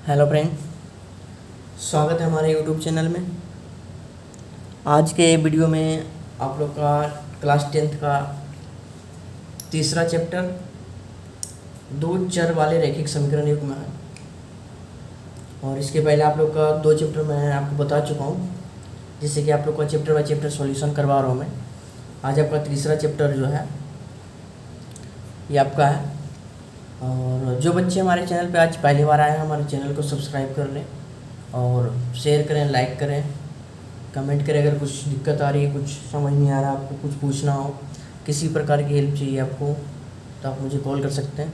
Hello friend, स्वागत है हमारे यूट्यूब चैनल में। आज के वीडियो में आप लोग का क्लास 10th का तीसरा चैप्टर दो चर वाले रैखिक समीकरण युग्म है। और इसके पहले आप लोग का दो चैप्टर मैं आपको बता चुका हूँ, जिससे कि आप लोग का चैप्टर बाय चैप्टर सॉल्यूशन करवा रहा हूँ मैं। आज आपका तीसरा चैप्टर जो है ये आपका है। और जो बच्चे हमारे चैनल पे आज पहली बार आए हैं, हमारे चैनल को सब्सक्राइब कर लें और शेयर करें, लाइक करें, कमेंट करें। अगर कुछ दिक्कत आ रही है, कुछ समझ नहीं आ रहा, आपको कुछ पूछना हो, किसी प्रकार की हेल्प चाहिए आपको, तो आप मुझे कॉल कर सकते हैं,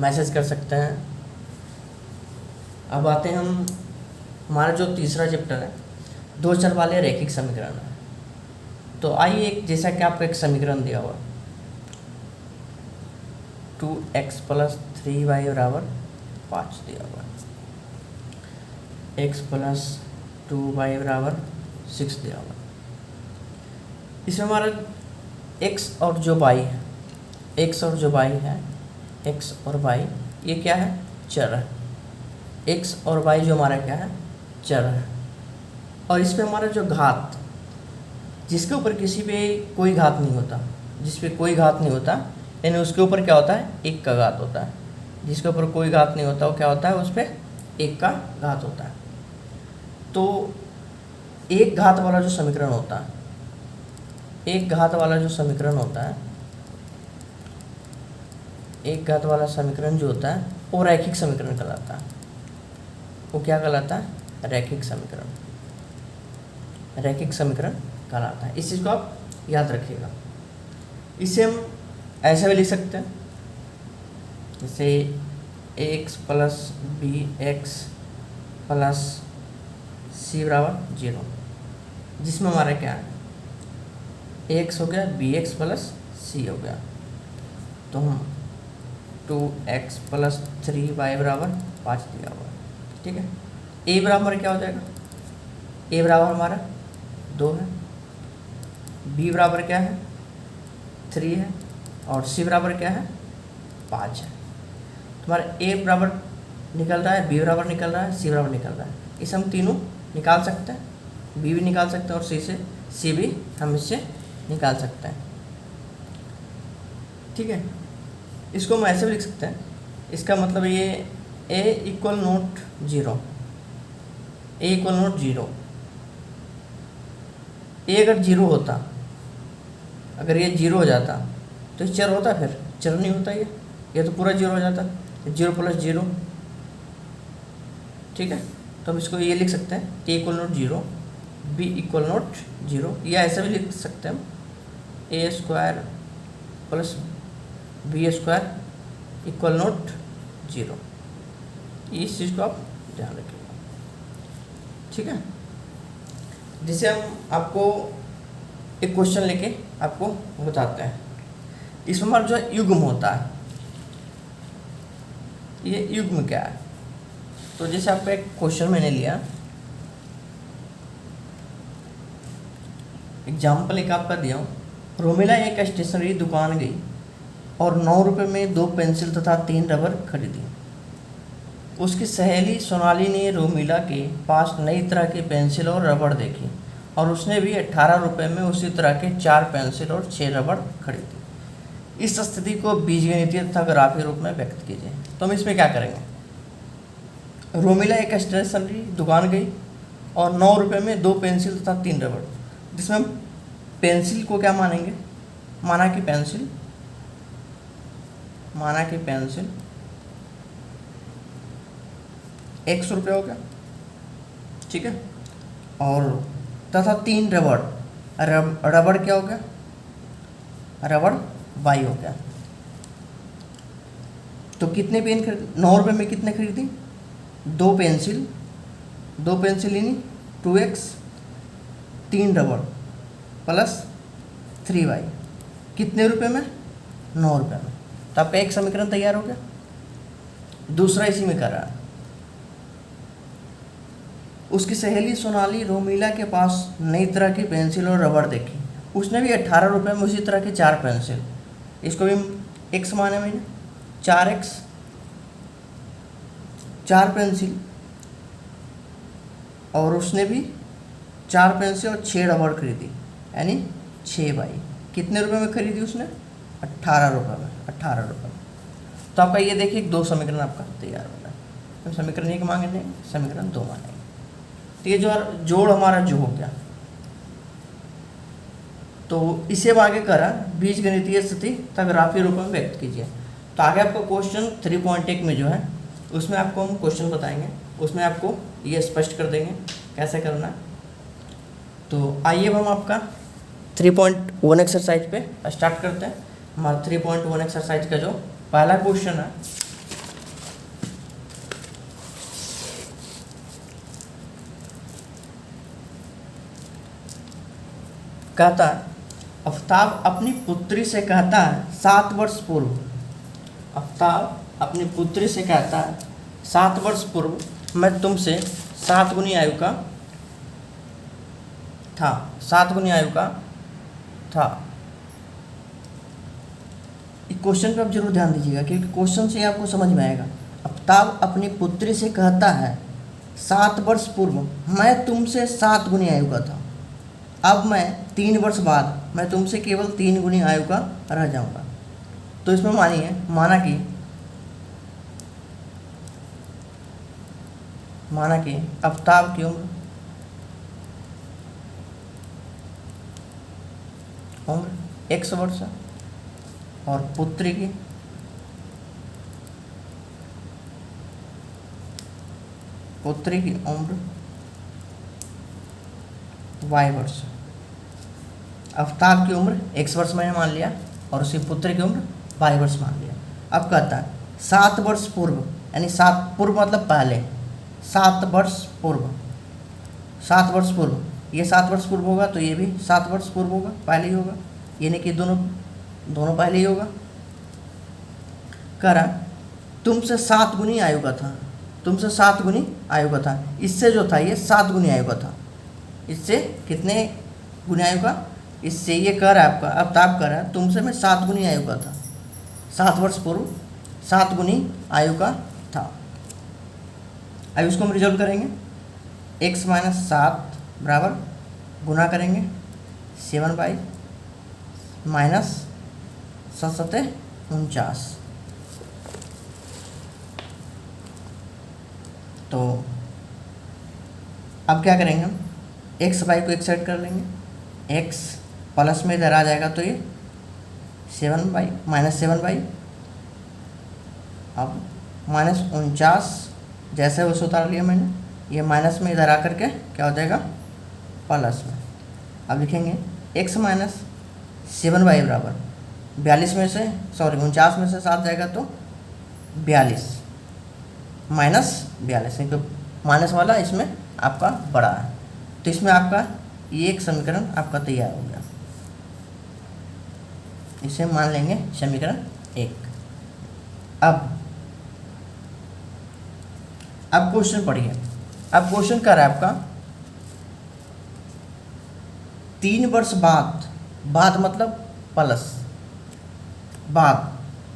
मैसेज कर सकते हैं। अब आते हैं हम, हमारा जो तीसरा चैप्टर है दो चर वाले रैखिक समीकरण है। तो आइए, एक जैसा कि आपको एक समीकरण दिया हुआ 2x + 3y = 5 दिया हुआ है, x + 2y = 6 दिया हुआ है। इसमें हमारा x और जो y है, x और जो y है, x और y ये क्या है? चर है। x और y जो हमारा क्या है? चर है। और इसमें हमारा जो घात, जिसके ऊपर किसी पे कोई घात नहीं होता, जिस पे कोई घात नहीं होता, यानी उसके ऊपर क्या होता है? एक का घात होता है। जिसके ऊपर कोई घात नहीं होता वो क्या होता है? उस पर एक का घात होता है। तो एक घात वाला जो समीकरण होता है, एक घात वाला जो समीकरण होता है, एक घात वाला समीकरण जो होता है वो रैखिक समीकरण कहलाता है। वो क्या कहलाता है? रैखिक समीकरण, रैखिक समीकरण कहलाता है। इस चीज़ को आप याद रखिएगा। इसे हम ऐसे भी लिख सकते हैं, जैसे x + bx + c = 0, जिसमें हमारा क्या है? x हो गया, bx + c हो गया। तो हम 2x + 3y = 5 दिया हुआ है। ठीक है। a बराबर क्या हो जाएगा? a बराबर हमारा 2 है, b बराबर क्या है? 3 है, और c बराबर क्या है? 5 है। तुम्हारा a बराबर निकल रहा है, b बराबर निकल रहा है, c बराबर निकल रहा है। इसे हम तीनों निकाल सकते हैं, b भी निकाल सकते हैं और c भी हम इससे निकाल सकते हैं। ठीक है। इसको हम ऐसे भी लिख सकते हैं, इसका मतलब ये a = 0, a = 0। a अगर 0 होता, अगर ये 0 हो जाता तो ये चर होता, फिर चर नहीं होता ये तो पूरा 0 हो जाता, 0 + 0। ठीक है। तो हम इसको ये लिख सकते हैं, a = 0, b = 0, या ऐसा भी लिख सकते हैं हम, a² + b² = 0। इस चीज़ को आप ध्यान रखिएगा। ठीक है। जिसे हम आपको एक क्वेश्चन लेके आपको बताते हैं। इसमें हमारा जो युग्म होता है, ये युग्म क्या है? तो जैसे आपका एक क्वेश्चन मैंने लिया, एग्जाम्पल एक आपका दिया हूँ। रोमिला एक स्टेशनरी दुकान गई और 9 रुपये में 2 पेंसिल तथा 3 रबर खरीदी। उसकी सहेली सोनाली ने रोमिला के पास नई तरह की पेंसिल और रबड़ देखी और उसने भी 18 रुपये में उसी तरह के 4 पेंसिल और 6 रबड़ खरीदी। इस स्थिति को बीजगणितीय तथा ग्राफीय रूप में व्यक्त कीजिए। तो हम इसमें क्या करेंगे? रोमिला एक स्टेशनरी दुकान गई और 9 रुपये में 2 पेंसिल तथा 3 रबड़, जिसमें हम पेंसिल को क्या मानेंगे? माना कि पेंसिल ₹100 हो गया। ठीक है। और तथा 3 रबड़, रबड़ क्या हो गया? रबड़ y हो गया। तो कितने पेन खरीद? 9 रुपये में कितने खरीदी? 2 पेंसिल, 2 पेंसिल यानी 2x, 3 रबड़ + 3y, कितने रुपए में? 9 रुपये में। तो आपका एक समीकरण तैयार हो गया। दूसरा इसी में कर रहा है, उसकी सहेली सोनाली रोमिला के पास नई तरह की पेंसिल और रबड़ देखी, उसने भी 18 रुपये में उसी तरह की 4 पेंसिल, इसको भी हम x माने मैंने, 4x 4 पेंसिल और उसने भी 4 पेंसिल और 6 रबड़ खरीदी, यानी 6 बाई कितने रुपए में खरीदी उसने? 18 रुपये में, 18 रुपये में। तो आपका ये देखिए 2 समीकरण आपका तैयार हो गया। तो समीकरण 1 मांगेंगे, समीकरण 2 मांगेंगे। तो ये जो जोड़ हमारा जो हो गया, तो इसे अब आगे करा बीजगणितीय स्थिति तथा ग्राफीय रूप में व्यक्त कीजिए। तो आगे आपको क्वेश्चन 3.1 में जो है उसमें आपको हम क्वेश्चन बताएंगे, उसमें आपको ये स्पष्ट कर देंगे कैसे करना। तो आइए अब हम आपका 3.1 एक्सरसाइज पे स्टार्ट करते हैं। हमारा 3.1 एक्सरसाइज का जो पहला क्वेश्चन है, कहता है आफ्ताब अपनी पुत्री से कहता है 7 वर्ष पूर्व, आफ्ताब अपनी पुत्री से कहता है 7 वर्ष पूर्व मैं तुमसे 7 गुनी आयु का था, 7 गुनी आयु का था। इस क्वेश्चन पे आप जरूर ध्यान दीजिएगा क्योंकि क्वेश्चन से आपको समझ में आएगा। आफ्ताब अपनी पुत्री से कहता है 7 वर्ष पूर्व मैं तुमसे 7 गुनी आयु का था, अब मैं 3 वर्ष बाद मैं तुमसे केवल 3 गुनी आयु का रह जाऊंगा। तो इसमें माना कि आफ्ताब की उम्र 100 वर्ष है और पुत्री की उम्र y वर्ष। आफ्ताब की उम्र 100 वर्ष मैंने मान लिया और उसकी पुत्री की उम्र y वर्ष मान लिया। अब कहता है 7 वर्ष पूर्व, यानी 7 पूर्व मतलब पहले, 7 वर्ष पूर्व, 7 वर्ष पूर्व, ये 7 वर्ष पूर्व होगा तो ये भी 7 वर्ष पूर्व होगा, पहले ही होगा, यानी कि दोनों पहले ही होगा। कह रहा तुमसे 7 गुनी आयु का था, तुमसे 7 गुनी आयु का था, इससे जो था ये 7 गुनी आयु का था। इससे कितने गुनी आयु का? इससे ये कह रहा है आपका आफ्ताब कह रहा है तुमसे मैं 7 गुनी आयु का था, 7 वर्ष पूर्व 7 गुनी आयु का था। अब इसको हम रिजॉल्व करेंगे, x - 7 बराबर गुना करेंगे 7 बाई -7 तो अब क्या करेंगे हम, x बाई को एक साइड कर लेंगे, x प्लस में इधर आ जाएगा तो ये 7 बाई -7 अब -49 जैसे उसे उतार लिया मैंने, ये माइनस में इधर आकर के क्या हो जाएगा प्लस में। अब लिखेंगे x - 7 बाई बराबर 42 में से 49 में से 7 जाएगा तो 42 -42, क्योंकि माइनस वाला इसमें आपका बड़ा है। तो इसमें आपका ये एक समीकरण आपका तैयार हो गया, इसे मान लेंगे समीकरण 1। अब क्वेश्चन पढ़िए। अब क्वेश्चन कर रहा है आपका 3 वर्ष बाद मतलब प्लस बाद,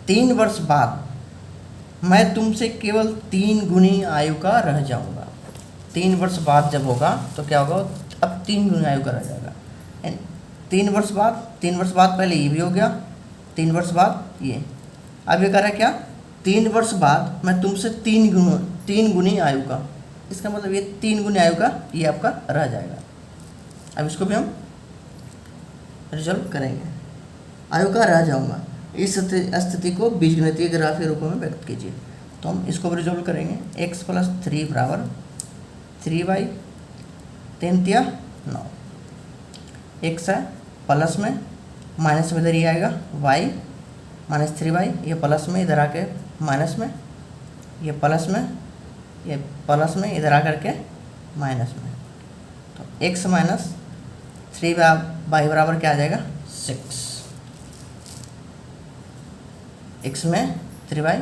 3 वर्ष बाद मैं तुमसे केवल 3 गुनी आयु का रह जाऊंगा। 3 वर्ष बाद जब होगा तो क्या होगा, अब 3 गुनी आयु का रह जाएगा। 3 वर्ष बाद पहले ये भी हो गया, 3 वर्ष बाद ये, अब ये कह रहा है क्या, 3 वर्ष बाद मैं तुमसे 3 गुनी आयु का, इसका मतलब ये 3 गुनी आयु का ये आपका रह जाएगा। अब इसको भी हम रिजॉल्व करेंगे, आयु का रह जाऊंगा, इस स्थिति को बीजगणितीय ग्राफीय रूप में व्यक्त कीजिए। तो हम इसको भी रिजॉल्व करेंगे, x + 3 बराबर 3 बाई 3 × 9, x है प्लस में, माइनस में इधर ही आएगा y -3 बाई, ये प्लस में इधर आके माइनस में, ये प्लस में इधर आकर के माइनस में। तो x - 3 बाई बराबर क्या आ जाएगा 6, x में 3 बाई,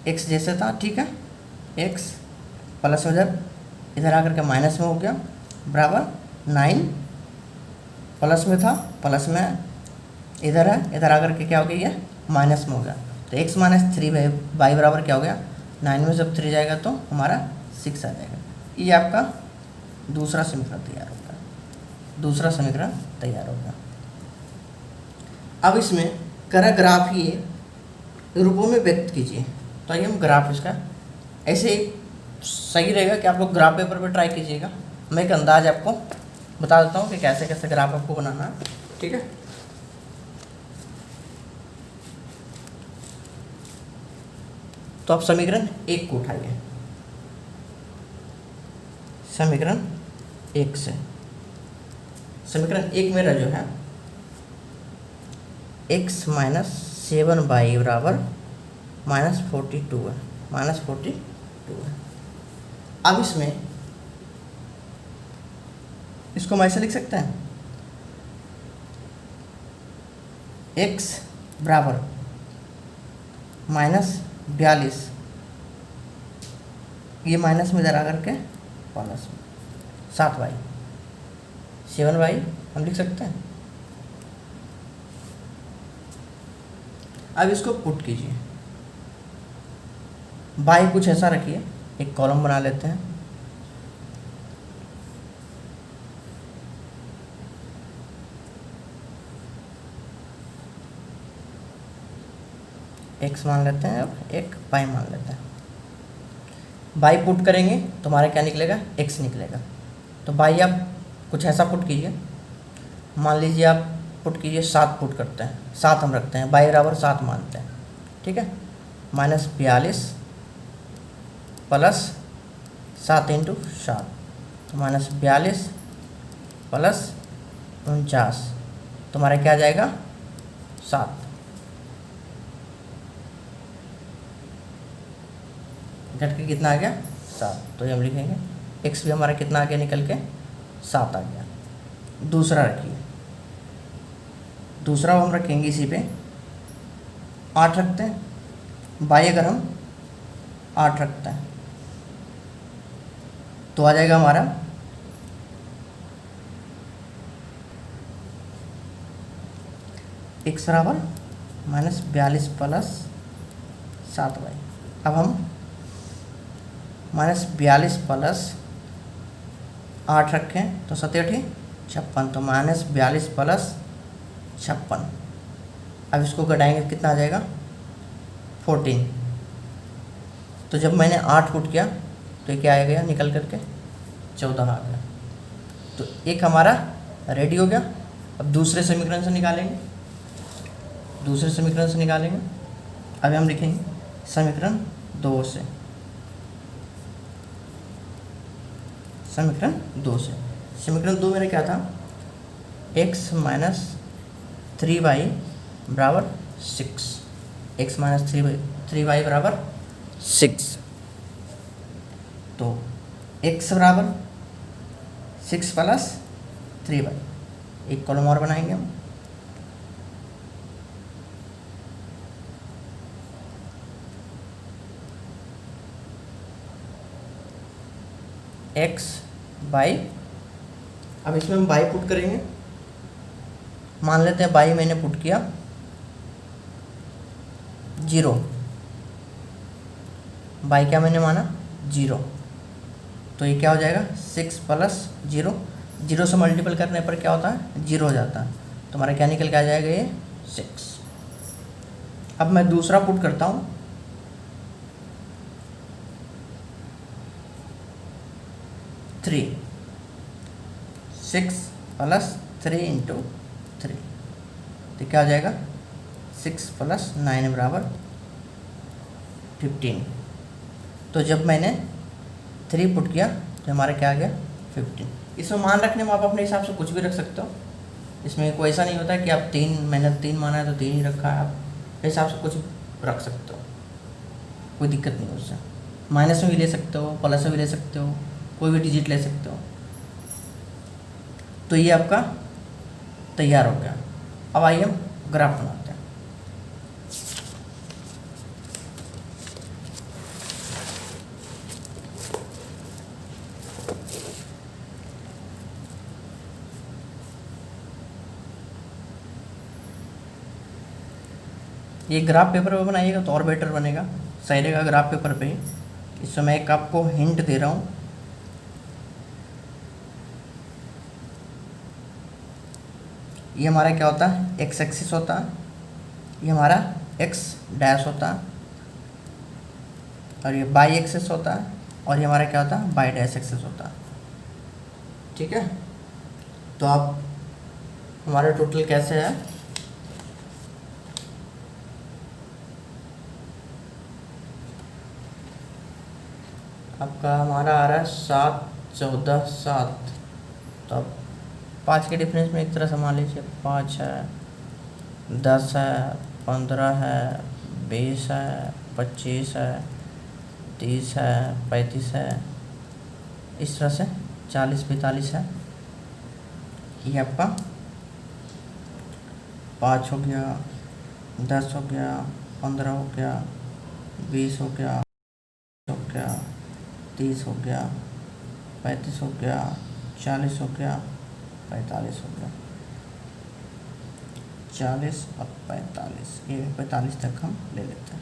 x जैसे था ठीक है, x प्लस में इधर आकर के माइनस में हो गया बराबर 9, प्लस में था प्लस में इधर है, इधर आकर के क्या हो गया ये माइनस में हो गया। तो x - 3 बाई बराबर क्या हो गया 9 में जब 3 जाएगा तो हमारा 6 आ जाएगा। ये आपका दूसरा समीकरण तैयार होगा, दूसरा समीकरण तैयार होगा। अब इसमें करा ग्राफ ये रूपों में व्यक्त कीजिए। तो आइए हम ग्राफ इसका ऐसे सही रहेगा कि आप लोग ग्राफ पेपर पे ट्राई कीजिएगा। मैं एक अंदाज आपको बता देता हूँ कि कैसे कैसे ग्राफ आपको बनाना है, ठीक है। तो आप समीकरण 1 को उठाइए, समीकरण 1 से। समीकरण 1 मेरा जो है x माइनस 7y बराबर -42 है, -42 है। अब इसमें इसको हम ऐसे लिख सकते हैं, x बराबर -42, ये माइनस में जरा करके प्लस में 7y, 7y हम लिख सकते हैं। अब इसको पुट कीजिए, y कुछ ऐसा रखिए, एक कॉलम बना लेते हैं। x मान लेते हैं, अब एक y मान लेते हैं। y पुट करेंगे तो हमारा क्या निकलेगा, x निकलेगा। तो y आप कुछ ऐसा पुट कीजिए, मान लीजिए आप पुट कीजिए 7 पुट करते हैं, 7 हम रखते हैं, y बराबर 7 मानते हैं, ठीक है। -42 प्लस 7 × 7, तो -42 प्लस 49, तो हमारा क्या आ जाएगा 7। घट के कितना आ गया 7, तो ये हम लिखेंगे x भी हमारा कितना आ गया निकल के 7 आ गया। दूसरा रखिए, दूसरा हम रखेंगे इसी पे 8 रखते हैं, y अगर हम 8 रखते हैं तो आ जाएगा हमारा x बराबर -42 प्लस 7y। अब हम -42 प्लस 8 रखें तो 7 8 56, तो -42 प्लस 56। अब इसको घटाएंगे कितना आ जाएगा 14। तो जब मैंने 8 पुट किया तो ये क्या आ गया निकल करके 14 आ गया। तो एक हमारा रेडी हो गया। अब दूसरे समीकरण से निकालेंगे, दूसरे समीकरण से निकालेंगे। अब हम लिखेंगे समीकरण 2 से, समीकरण 2 से। समीकरण 2 मेरा क्या था, x माइनस 3y बराबर 6, x माइनस 3y बराबर 6। तो x बराबर 6 प्लस 3y, एक कॉलम और बनाएंगे हम। x बाई, अब इसमें हम बाई पुट करेंगे। मान लेते हैं बाई मैंने पुट किया 0, बाई क्या मैंने माना 0, तो ये क्या हो जाएगा 6 प्लस 0, 0 से मल्टीपल करने पर क्या होता है 0 हो जाता है। तो हमारा क्या निकल के आ जाएगा ये 6। अब मैं दूसरा पुट करता हूँ, थ्री, 6 प्लस 3 इंटू 3, तो क्या हो जाएगा 6 प्लस 9 बराबर 15। तो जब मैंने 3 पुट किया तो हमारा क्या आ गया 15। इसमें मान रखने में आप अपने हिसाब से कुछ भी रख सकते हो, इसमें कोई ऐसा नहीं होता कि आप 3, मैंने 3 माना है तो 3 ही रखा है, आप हिसाब से कुछ रख सकते हो, कोई दिक्कत नहीं उससे। माइनस में भी ले सकते हो, प्लस में भी ले सकते हो, कोई भी डिजिट ले सकते हो। तो ये आपका तैयार हो गया। अब आइए हम ग्राफ बनाते हैं। ये ग्राफ पेपर पे बनाइएगा तो और बेटर बनेगा, सही रहेगा ग्राफ पेपर पे ही। इस समय एक आपको हिंट दे रहा हूँ, ये हमारा क्या होता है, एक्स एक्सिस होता है, ये हमारा एक्स डैश होता है, और ये बाई एक्सिस होता है, और ये हमारा क्या होता है, बाई डैश एक्सिस होता है। ठीक है, तो आप हमारा टोटल कैसे है, आपका हमारा आ रहा है 7 14 7। तो अब 5 के डिफरेंस में एक तरह से मान लीजिए 5 है, 10 है, 15 है, 20 है, 25 है, 30 है, 35 है, इस तरह से 40 45 है। ये आपका 5 हो गया, 10 हो गया, 15 हो गया, 20 हो गया, 30 हो गया, 35 हो गया, 40 हो गया, 45 हो गया। 40 और 45, ये 45 तक हम ले लेते हैं।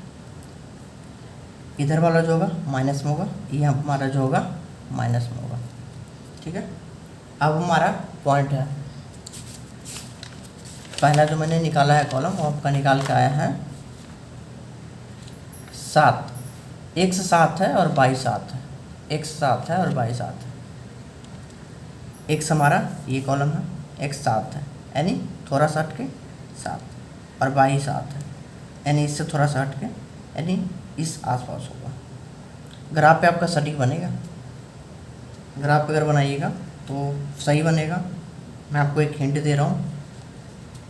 इधर वाला जो होगा माइनस में होगा, ये हमारा जो होगा माइनस में होगा। ठीक है, अब हमारा पॉइंट है, पहला जो मैंने निकाला है कॉलम, वो आपका निकाल के आया है 7। x 7 है और y 7 है, x 7 है और y 7 है। x हमारा ये कॉलम है, x 7 है यानी थोड़ा सा हट के 7, और y 7 है यानी इससे थोड़ा सा हट के यानी इस आसपास होगा। ग्राफ पे आपका सटीक बनेगा, ग्राफ पे अगर बनाइएगा तो सही बनेगा। मैं आपको एक हिंट दे रहा हूँ,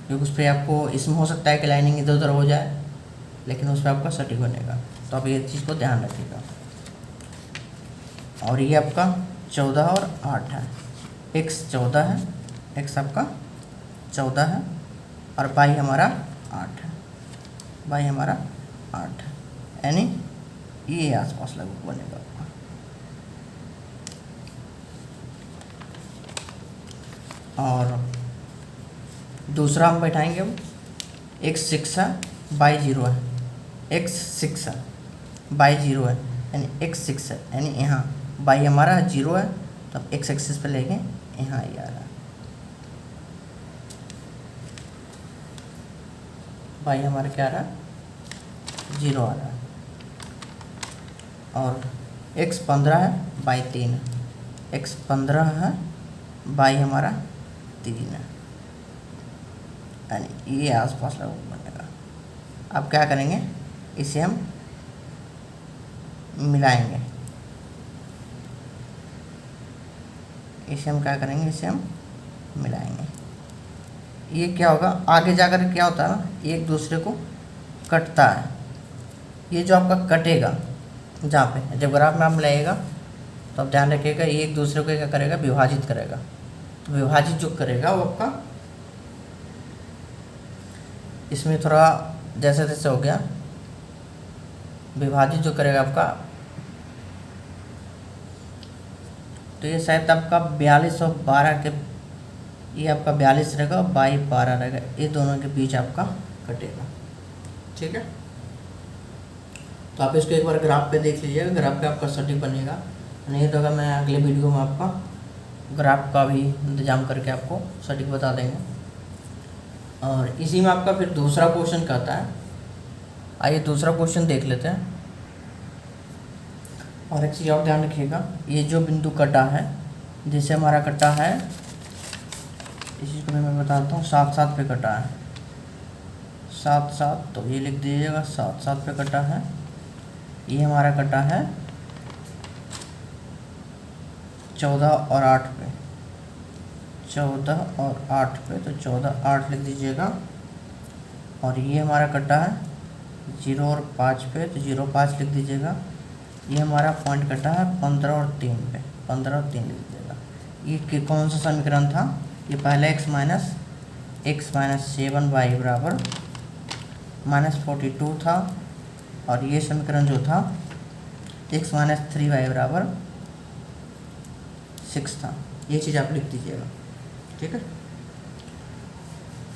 क्योंकि उस पर आपको इसमें हो सकता है कि लाइनिंग इधर उधर हो जाए, लेकिन उस पर आपका सटीक बनेगा। तो आप ये चीज़ को ध्यान रखिएगा। और ये आपका 14 और 8 है, x 14 है, x आपका 14 है, और y हमारा 8 है, y हमारा 8 है, यानी ये आसपास लगभग बनेगा आपका। और दूसरा हम बैठाएंगे, अब x 6 है, y 0 है, x 6 है, y 0 है, यानी x 6 है, यानी यहाँ y हमारा 0 है, तो अब x एक्सिस पे लेके यहाँ ये आ रहा है, y हमारा क्या आ रहा है, 0 आ रहा है। और x 15 है, y 3 है, x 15 है, y हमारा 3 है, यानी ये आसपास लगभग बनेगा। अब क्या करेंगे, इसे हम मिलाएंगे, इसे हम क्या करेंगे, इसे हम मिलाएंगे। ये क्या होगा, आगे जाकर क्या होता है ना, एक दूसरे को कटता है। ये जो आपका कटेगा जहाँ पे, जब ग्राफ में आप मिलाइएगा तो आप ध्यान रखिएगा, ये एक दूसरे को क्या करेगा, विभाजित करेगा। तो विभाजित जो करेगा वो आपका इसमें थोड़ा जैसे तैसे हो गया, विभाजित जो करेगा आपका, तो ये शायद आपका 42 और 12 के, ये आपका 42 रहेगा और 12 रहेगा, ये दोनों के बीच आपका कटेगा। ठीक है, तो आप इसको एक बार ग्राफ पे देख लीजिएगा, ग्राफ पे आपका सटीक बनेगा। नहीं तो अगर मैं अगले वीडियो में आपका ग्राफ का भी इंतजाम करके आपको सटीक बता देंगे। और इसी में आपका फिर दूसरा क्वेश्चन कहता है, आइए दूसरा क्वेश्चन देख लेते हैं। और एक चीज़ और ध्यान रखिएगा, ये जो बिंदु कटा है, जिसे हमारा कटा है, इस चीज़ को मैं बताता हूँ, 7 7 पे कटा है, 7 7, तो ये लिख दीजिएगा 7 7 पे कटा है। ये हमारा कटा है 14 और 8 पे, 14 और 8 पे, तो 14 8 लिख दीजिएगा। और ये हमारा कटा है 0 और 5 पे, तो 0 5 लिख दीजिएगा। ये हमारा पॉइंट कटा है 15 और 3 पे, 15 और 3 लिख दीजिएगा। ये कौन सा समीकरण था, ये पहले x माइनस 7 y बराबर -42 था, और ये समीकरण जो था x माइनस 3 y बराबर 6 था। ये चीज़ आप लिख दीजिएगा। ठीक है,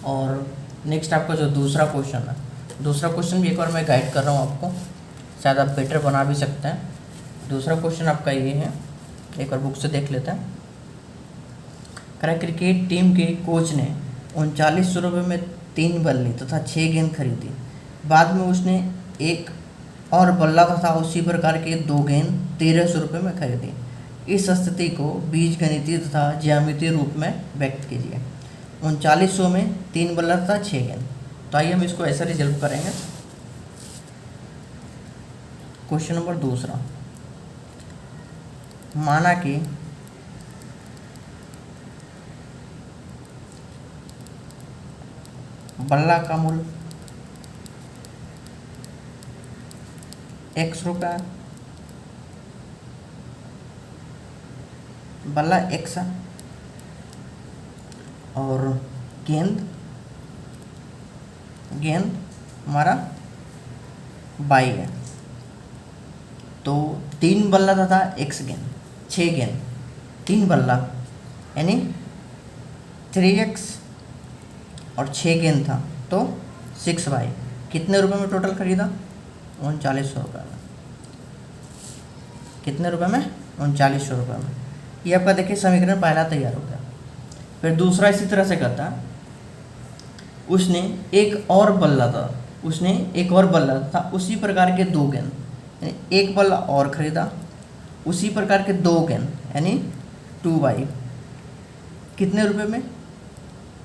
और नेक्स्ट आपका जो दूसरा क्वेश्चन है, दूसरा क्वेश्चन भी एक बार मैं गाइड कर रहा हूँ आपको। शायद आप बेटर बना भी सकते हैं। दूसरा क्वेश्चन आपका ये है, एक बार बुक से देख लेते हैं। कह रहा है क्रिकेट टीम के कोच ने 3900 रुपये में 3 बल्ले तथा 6 गेंद खरीदी। बाद में उसने एक और बल्ला तथा उसी प्रकार के 2 गेंद 1300 रुपये में खरीदी। इस स्थिति को बीजगणितीय तथा ज्यामितीय रूप में व्यक्त कीजिए। 3900 में 3 बल्ला तथा 6 गेंद। तो आइए हम इसको ऐसा रिजल्व करेंगे। क्वेश्चन नंबर दूसरा, माना कि बल्ला का मूल्य x रुपया, बल्ला x है और गेंद हमारा y है। तो 3 बल्ला तथा x गेंद, 6 गेंद, 3 बल्ला यानी 3x और 6 गेंद था तो 6y। कितने रुपए में टोटल खरीदा? 3900 रुपये में। कितने रुपए में? 3900 रुपये में। ये आपका देखिए समीकरण पहला तैयार हो गया। फिर दूसरा इसी तरह से करता, उसने एक और बल्ला था उसी प्रकार के 2 गेंद, यानी एक बल्ला और खरीदा, उसी प्रकार के 2 गेंद यानी 2y। कितने रुपए में?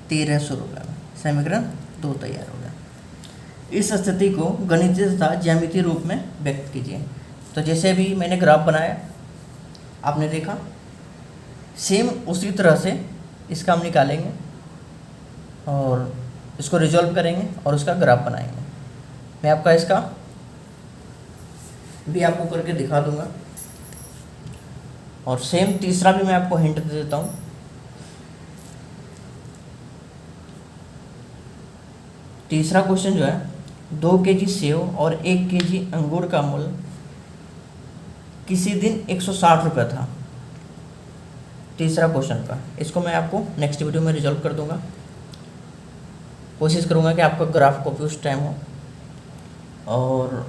1300 रुपये में। समीकरण 2 तैयार हो गया। इस स्थिति को गणितीय तथा ज्यामितीय रूप में व्यक्त कीजिए। तो जैसे भी मैंने ग्राफ बनाया आपने देखा, सेम उसी तरह से इसका हम निकालेंगे और इसको रिजॉल्व करेंगे और उसका ग्राफ बनाएंगे। मैं आपका इसका भी आपको करके दिखा दूंगा और सेम तीसरा भी मैं आपको हिंट दे देता हूँ। तीसरा क्वेश्चन जो है, 2 केजी सेव और 1 केजी अंगूर का मूल्य किसी दिन 160 रुपये था। तीसरा क्वेश्चन का, इसको मैं आपको नेक्स्ट वीडियो में रिजॉल्व कर दूंगा। कोशिश करूंगा कि आपका ग्राफ कॉपी उस टाइम हो। और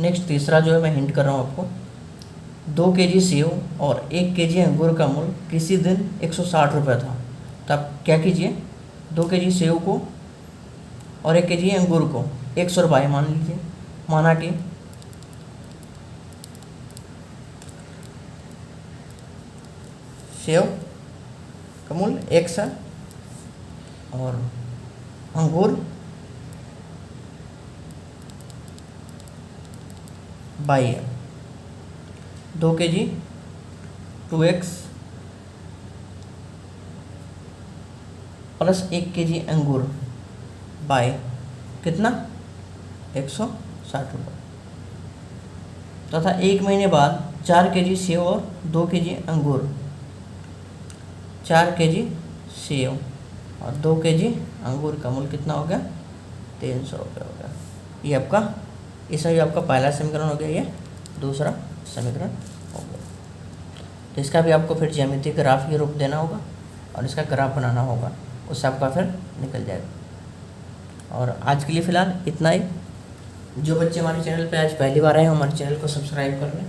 नेक्स्ट तीसरा जो है मैं हिंट कर रहा हूँ आपको, 2 केजी सेव और 1 केजी अंगूर का मूल्य किसी दिन 160 रुपये था। तो आप क्या कीजिए, 2 केजी सेव को और 1 केजी अंगूर को 100 रुपये मान लीजिए। माना कि सेव का मूल्य x है और अंगूर y है। 2 केजी 2x प्लस 1 केजी अंगूर बाय कितना? 160 रुपये तथा 1 महीने बाद 4 केजी सेव और 2 केजी अंगूर, 4 केजी सेव और 2 केजी अंगूर का मूल्य कितना हो गया? 300 रुपये हो गया। ये आपका, इसका भी आपका पहला समीकरण हो गया, ये दूसरा समीकरण हो गया। तो इसका भी आपको फिर ज्यामितीय ग्राफ के रूप देना होगा और इसका ग्राफ बनाना होगा, उससे आपका फिर निकल जाएगा। और आज के लिए फ़िलहाल इतना ही। जो बच्चे हमारे चैनल पे आज पहली बार आए हैं हमारे चैनल को सब्सक्राइब कर लें,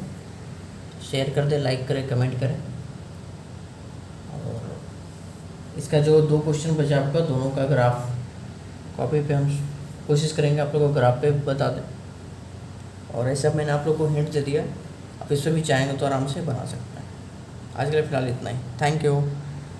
शेयर कर दें, लाइक करें, कमेंट करें। और इसका जो 2 क्वेश्चन बचा आपका, दोनों का ग्राफ कॉपी पे हम कोशिश करेंगे आप लोगों को ग्राफ पे बता दें। और ऐसा मैंने आप लोगों को हिंट दे दिया, आप इससे भी चाहेंगे तो आराम से बना सकते हैं। आज के लिए फ़िलहाल इतना ही। Thank you.